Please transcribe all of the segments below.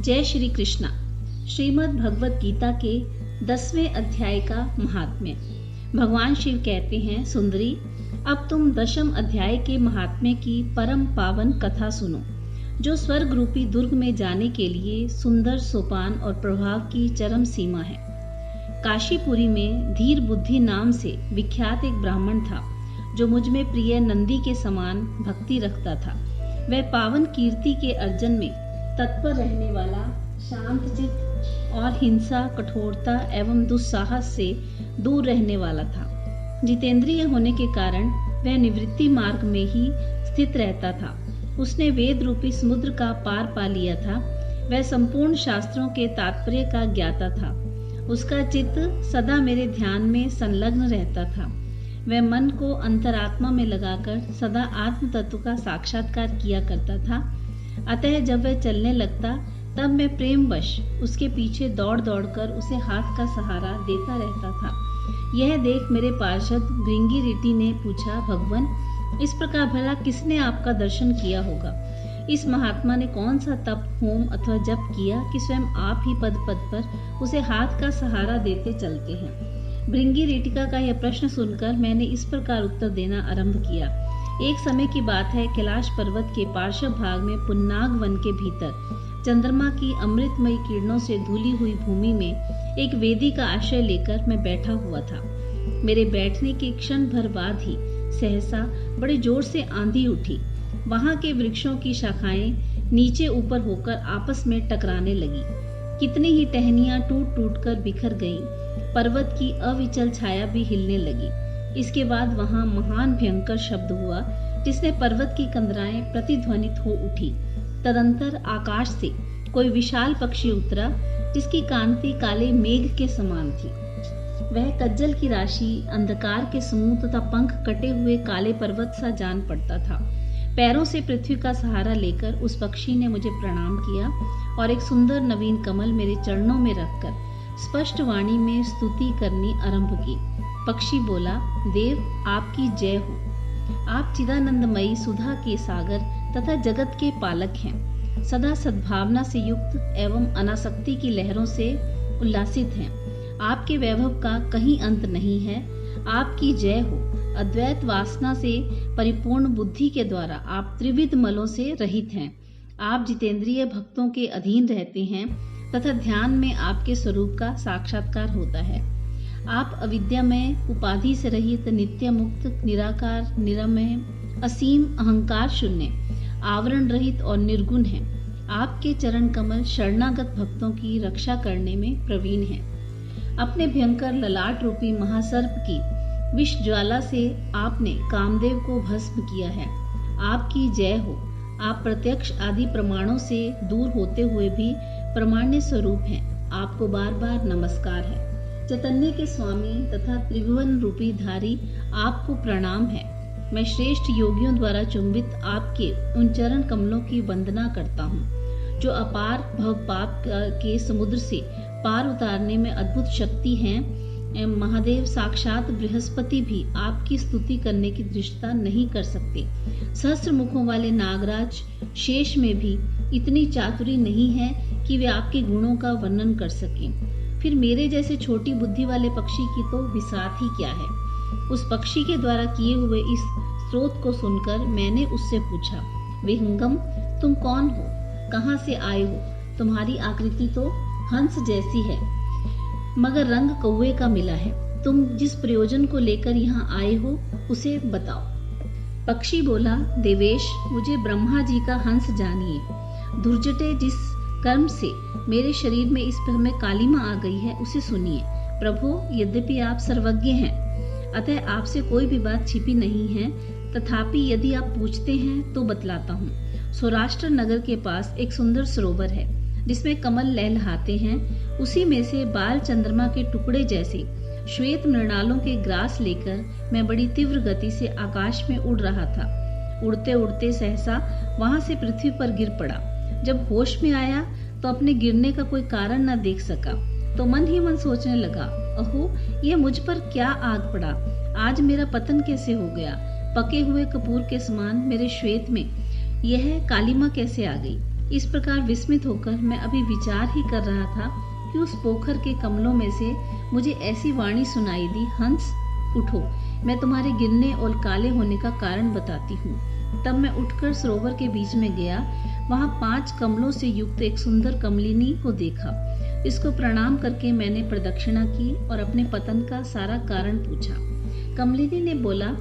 जय श्री कृष्णा। श्रीमद् भगवत गीता के 10वें अध्याय का महात्म्य। भगवान शिव कहते हैं, सुंदरी, अब तुम 10वें अध्याय के महात्म्य की परम पावन कथा सुनो, जो स्वर्ग रूपी दुर्ग में जाने के लिए सुंदर सोपान और प्रभाव की चरम सीमा है। काशीपुरी में धीर बुद्धि नाम से विख्यात एक ब्राह्मण था, जो मुझ में प्रिय नंदी के समान भक्ति रखता था। वह पावन कीर्ति के अर्जन में तत्पर रहने वाला, शांत चित्त और हिंसा, कठोरता एवं दुस्साहस से दूर रहने वाला था। जितेंद्रिय होने के कारण वह निवृत्ति मार्ग में ही स्थित रहता था। उसने वेद रूपी समुद्र का पार पा लिया था। वह संपूर्ण शास्त्रों के तात्पर्य का ज्ञाता था। उसका चित्त सदा मेरे ध्यान में संलग्न रहता था। वह मन को अंतरात्मा में लगाकर सदा आत्म तत्व का साक्षात्कार किया करता था। अतः जब वह चलने लगता, तब मैं प्रेमवश उसके पीछे दौड़ दौड़कर उसे हाथ का सहारा देता रहता था। यह देख मेरे पार्षद भृंगी रीति ने पूछा, भगवान, इस प्रकार भला किसने आपका दर्शन किया होगा? इस महात्मा ने कौन सा तप, होम अथवा जप किया कि स्वयं आप ही पद पद पर उसे हाथ का सहारा देते चलते हैं? भृंगी रीटिका का यह प्रश्न सुनकर मैंने इस प्रकार उत्तर देना आरंभ किया। एक समय की बात है, कैलाश पर्वत के पार्श्व भाग में पुन्नाग वन के भीतर चंद्रमा की अमृतमयी किरणों से धुली हुई भूमि में एक वेदी का आश्रय लेकर मैं बैठा हुआ था। मेरे बैठने के क्षण भर बाद ही सहसा बड़े जोर से आंधी उठी। वहां के वृक्षों की शाखाएं नीचे ऊपर होकर आपस में टकराने लगी। कितनी ही टहनियां टूट टूट कर बिखर गईं। पर्वत की अविचल छाया भी हिलने लगी। इसके बाद वहां महान भयंकर शब्द हुआ, जिसने पर्वत की कंदराएं प्रतिध्वनित हो उठी। तदंतर आकाश से कोई विशाल पक्षी उतरा, जिसकी कांति काले मेघ के समान थी। वह कज्जल की राशि, अंधकार के समूह तथा पंख कटे हुए काले पर्वत सा जान पड़ता था। पैरों से पृथ्वी का सहारा लेकर उस पक्षी ने मुझे प्रणाम किया और एक सुंदर नवीन कमल मेरे चरणों में रखकर स्पष्ट वाणी में स्तुति करनी आरंभ की। पक्षी बोला, देव, आपकी जय हो। आप चिदानंदमयी सुधा के सागर तथा जगत के पालक हैं। सदा सद्भावना से युक्त एवं अनासक्ति की लहरों से उल्लासित हैं। आपके वैभव का कहीं अंत नहीं है। आपकी जय हो। अद्वैत वासना से परिपूर्ण बुद्धि के द्वारा आप त्रिविध मलों से रहित हैं। आप जितेंद्रिय भक्तों के अधीन रहते हैं तथा ध्यान में आपके स्वरूप का साक्षात्कार होता है। आप अविद्यामय, उपाधि से रहित, नित्य मुक्त, निराकार, निरमय, असीम, अहंकार शून्य, आवरण रहित और निर्गुण हैं। आपके चरण कमल शरणागत भक्तों की रक्षा करने में प्रवीण हैं। अपने भयंकर ललाट रूपी महासर्प की विष ज्वाला से आपने कामदेव को भस्म किया है। आपकी जय हो। आप प्रत्यक्ष आदि प्रमाणों से दूर होते हुए भी प्रमाण्य स्वरूप हैं। आपको बार बार नमस्कार है। चैतन्य के स्वामी तथा त्रिभुवन रूपी धारी, आपको प्रणाम है। मैं श्रेष्ठ योगियों द्वारा चुंबित आपके उन चरण कमलों की वंदना करता हूँ, जो अपार भव पाप के समुद्र से पार उतारने में अद्भुत शक्ति हैं। महादेव साक्षात बृहस्पति भी आपकी स्तुति करने की दृष्टता नहीं कर सकते। सहस्त्र मुखों वाले नागराज शेष में भी इतनी चातुरी नहीं है कि वे आपके गुणों का वर्णन कर सकें। फिर मेरे जैसे छोटी बुद्धि वाले पक्षी की तो विसात ही क्या है। उस पक्षी के द्वारा किए हुए इस स्रोत को सुनकर मैंने उससे पूछा, विहंगम, तुम कौन हो? कहाँ से आए हो? तुम्हारी आकृति तो हंस जैसी है, मगर रंग कौवे का मिला है। तुम जिस प्रयोजन को लेकर यहाँ आए हो, उसे बताओ। पक्षी बोला, देवेश, मुझे ब्रह्मा जी का हंस जानिए। दुर्जटे जिस कर्म से मेरे शरीर में इस समय कालिमा आ गई है, उसे सुनिए। प्रभु, यद्यपि आप सर्वज्ञ हैं, अतः आपसे कोई भी बात छिपी नहीं है, तथापि यदि आप पूछते हैं तो बतलाता हूँ। सौराष्ट्र नगर के पास एक सुंदर सरोवर है, जिसमें कमल लहलहाते हैं। उसी में से बाल चंद्रमा के टुकड़े जैसे श्वेत मृणालों के ग्रास लेकर मैं बड़ी तीव्र गति से आकाश में उड़ रहा था। उड़ते उड़ते सहसा वहां से पृथ्वी पर गिर पड़ा। जब होश में आया तो अपने गिरने का कोई कारण न देख सका, तो मन ही मन सोचने लगा, अहो, यह मुझ पर क्या आग पड़ा? आज मेरा पतन कैसे हो गया? पके हुए कपूर के समान मेरे श्वेत में यह कालिमा कैसे आ गई? इस प्रकार विस्मित होकर मैं अभी विचार ही कर रहा था कि उस पोखर के कमलों में से मुझे ऐसी वाणी सुनाई दी, हंस उठो, मैं तुम्हारे गिरने और काले होने का कारण बताती हूँ। तब मैं उठकर सरोवर के बीच में गया। वहां 5 कमलों से युक्त एक सुंदर कमलिनी को देखा। इसको प्रणाम करके मैंने प्रदक्षिणा की और अपने पतन का सारा कारण पूछा। कमलिनी ने बोला,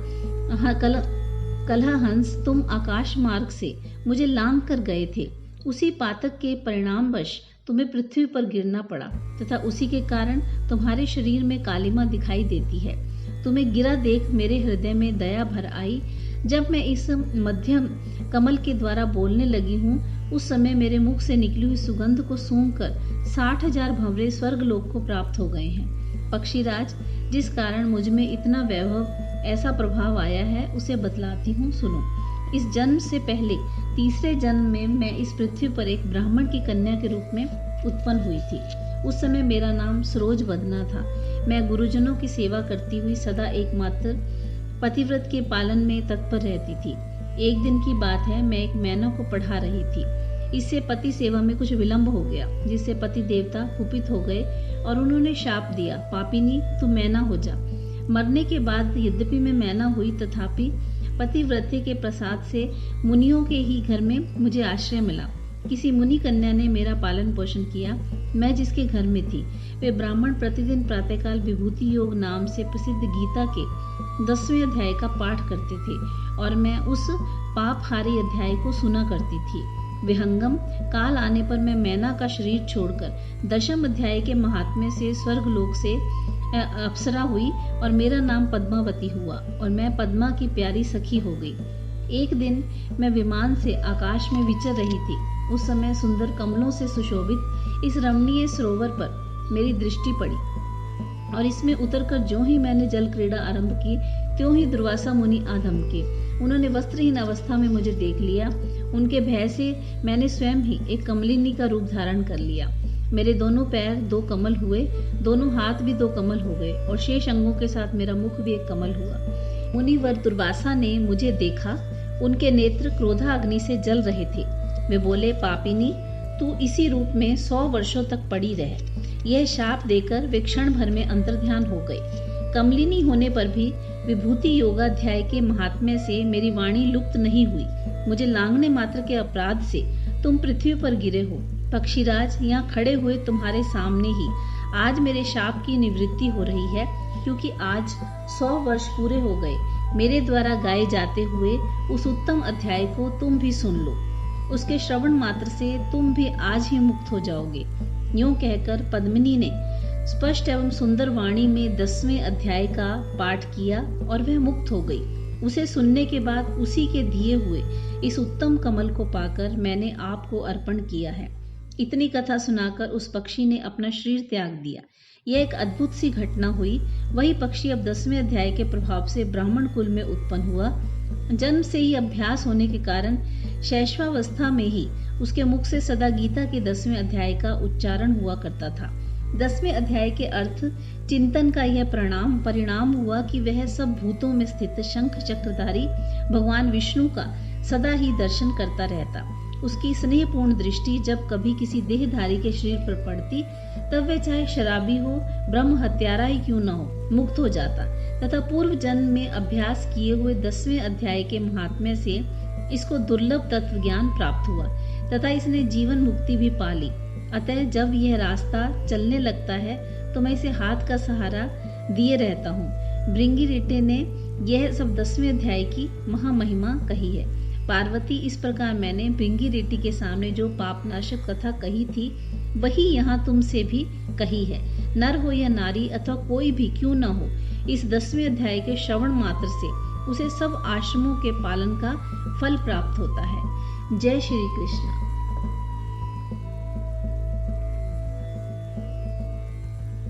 कलह हंस, तुम आकाश मार्ग से मुझे लांघ कर गए थे। उसी पातक के परिणामवश तुम्हें पृथ्वी पर गिरना पड़ा तथा उसी के कारण तुम्हारे शरीर में कालिमा दिखाई देती है। तुम्हें गिरा देख मेरे हृदय में दया भर आई। जब मैं इस मध्यम कमल के द्वारा बोलने लगी हूँ, उस समय मेरे मुख से निकली हुई सुगंध को सूंघकर 60,000 भंवरे स्वर्गलोक को प्राप्त हो गए हैं। पक्षीराज, जिस कारण मुझ में इतना वैभव, ऐसा प्रभाव आया है, उसे बतलाती हूँ, सुनो। इस जन्म से पहले तीसरे जन्म में मैं इस पृथ्वी पर एक ब्राह्मण की कन्या के रूप में उत्पन्न हुई थी। उस समय मेरा नाम सरोज बदना था। मैं गुरुजनों की सेवा करती हुई सदा एकमात्र पतिव्रत के पालन में तत्पर रहती थी। एक दिन की बात है, मैं एक मैना को पढ़ा रही थी। इससे पति सेवा में कुछ विलंब हो गया, जिससे पति देवता कुपित हो गए और उन्होंने शाप दिया, पापिनी तू मैना हो जा। मरने के बाद यद्यपि मैं मैना हुई, तथापि पतिव्रते के प्रसाद से मुनियों के ही घर में मुझे आश्रय मिला। किसी मुनि कन्या ने मेरा पालन पोषण किया। मैं जिसके घर में थी, वे ब्राह्मण प्रतिदिन प्रातःकाल विभूति योग नाम से प्रसिद्ध गीता के 10वें अध्याय का पाठ करते थे और मैं उस पापहारी अध्याय को सुना करती थी। विहंगम काल आने पर मैं मैना का शरीर छोड़कर 10वें अध्याय के महात्म्य से स्वर्गलोक से अप्सरा हुई और मेरा नाम पद्मावती हुआ और मैं पद्मा की प्यारी सखी हो गई। एक दिन मैं विमान से आकाश में विचर रही थी। उस समय सुंदर कमलों से सुशोभित इस रमणीय सरोवर पर मेरी दृष्टि पड़ी और इसमें उतरकर ज्यों ही मैंने जल क्रीड़ा आरंभ की, त्यों ही दुर्वासा मुनि आ धमके। उन्होंने वस्त्रहीन अवस्था में मुझे देख लिया। उनके भय से मैंने स्वयं ही एक कमलिनी का रूप धारण कर लिया। मेरे दोनों पैर 2 कमल हुए, दोनों हाथ भी 2 कमल हो गए और शेष अंगों के साथ मेरा मुख भी एक कमल हुआ। मुनिवर दुर्वासा ने मुझे देखा। उनके नेत्र क्रोधाग्नि से जल रहे थे। वे बोले, पापिनी, तू इसी रूप में 100 वर्षों तक पड़ी रह। यह शाप देकर वे क्षण भर में अंतर्ध्यान हो गए। कमलिनी होने पर भी विभूति योगाध्याय के महात्म्य से मेरी वाणी लुप्त नहीं हुई। मुझे लांघने मात्र के अपराध से तुम पृथ्वी पर गिरे हो। पक्षीराज, यहाँ खड़े हुए तुम्हारे सामने ही आज मेरे शाप की निवृत्ति हो रही है, क्योंकि आज 100 वर्ष पूरे हो गए। मेरे द्वारा गाए जाते हुए उस उत्तम अध्याय को तुम भी सुन लो। उसके श्रवण मात्र से तुम भी आज ही मुक्त हो जाओगे। यूं कहकर पद्मिनी ने स्पष्ट एवं सुंदर वाणी में 10वें अध्याय का पाठ किया और वह मुक्त हो गई। उसे सुनने के बाद उसी के दिए हुए इस उत्तम कमल को पाकर मैंने आपको अर्पण किया है। इतनी कथा सुनाकर उस पक्षी ने अपना शरीर त्याग दिया। यह एक अद्भुत सी घटना हुई। वही पक्षी अब 10वें अध्याय के प्रभाव से ब्राह्मण कुल में उत्पन्न हुआ। जन्म से ही अभ्यास होने के कारण शैशवावस्था में ही उसके मुख से सदा गीता के 10वें अध्याय का उच्चारण हुआ करता था। 10वें अध्याय के अर्थ चिंतन का यह परिणाम हुआ कि वह सब भूतों में स्थित शंख चक्रधारी भगवान विष्णु का सदा ही दर्शन करता रहता। उसकी स्नेहपूर्ण दृष्टि जब कभी किसी देहधारी के शरीर पर पड़ती, तब वह चाहे शराबी हो, ब्रह्म हत्यारा ही क्यों न हो, मुक्त हो जाता तथा पूर्व जन्म में अभ्यास किए हुए 10वें अध्याय के महात्म्य से इसको दुर्लभ तत्व ज्ञान प्राप्त हुआ तथा इसने जीवन मुक्ति भी पा ली। अतः जब यह रास्ता चलने लगता है तो मैं इसे हाथ का सहारा दिए रहता हूँ। भृंगिरेटे ने यह सब 10वें अध्याय की महामहिमा कही है। पार्वती, इस प्रकार मैंने भृंगिरेटी के सामने जो पापनाशक कथा कही थी, वही यहाँ तुमसे भी कही है। नर हो या नारी अथवा कोई भी क्यों न हो, इस 10वें अध्याय के श्रवण मात्र से उसे सब आश्रमों के पालन का फल प्राप्त होता है। जय श्री कृष्ण।